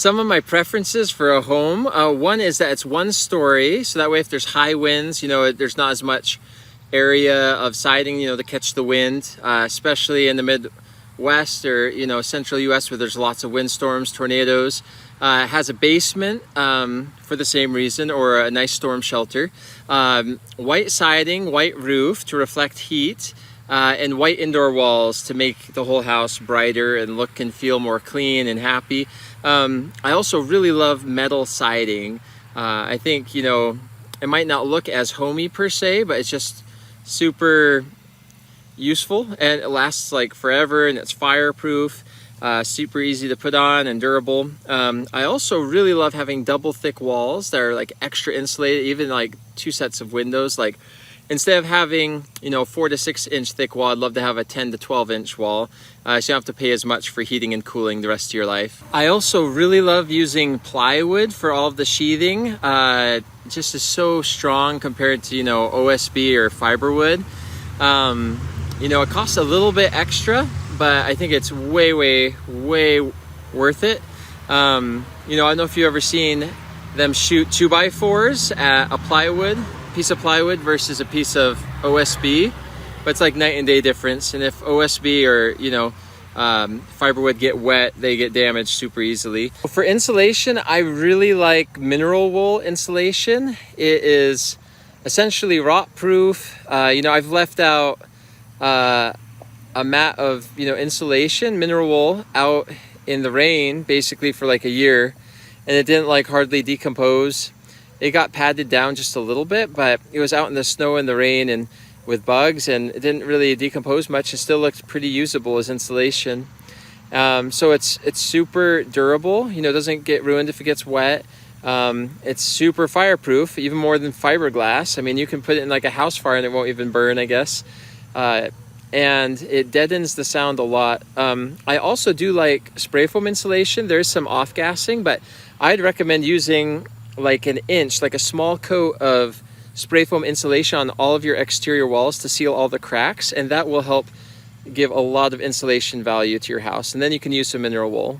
Some of my preferences for a home, one is that it's one story, so that way if there's high winds, there's not as much area of siding, to catch the wind, especially in the Midwest or, central US where there's lots of windstorms, tornadoes. It has a basement for the same reason, or a nice storm shelter. White siding, white roof to reflect heat, and white indoor walls to make the whole house brighter and look and feel more clean and happy. I also really love metal siding. I think, it might not look as homey per se, but it's just super useful and it lasts like forever, and it's fireproof. Super easy to put on and durable. I also really love having double thick walls that are like extra insulated, even like 2 sets of windows. Like instead of having, 4 to 6 inch thick wall, I'd love to have a 10 to 12 inch wall. So you don't have to pay as much for heating and cooling the rest of your life. I also really love using plywood for all of the sheathing. Just is so strong compared to, OSB or fiberwood. It costs a little bit extra, but I think it's way, way, way worth it. I don't know if you've ever seen them shoot 2x4s at a piece of plywood versus a piece of OSB, but it's like night and day difference. And if OSB or, fiberwood get wet, they get damaged super easily. For insulation, I really like mineral wool insulation. It is essentially rot proof. I've left out a mat of insulation, mineral wool, out in the rain basically for like a year, and it didn't hardly decompose. It got padded down just a little bit, but it was out in the snow and the rain and with bugs, and it didn't really decompose much. It still looked pretty usable as insulation. So it's super durable. It doesn't get ruined if it gets wet. It's super fireproof, even more than fiberglass. I mean, you can put it in like a house fire and it won't even burn, I guess. And it deadens the sound a lot. I also do like spray foam insulation. There's some off-gassing, but I'd recommend using like an inch, like a small coat of spray foam insulation on all of your exterior walls to seal all the cracks, and that will help give a lot of insulation value to your house. And then you can use some mineral wool.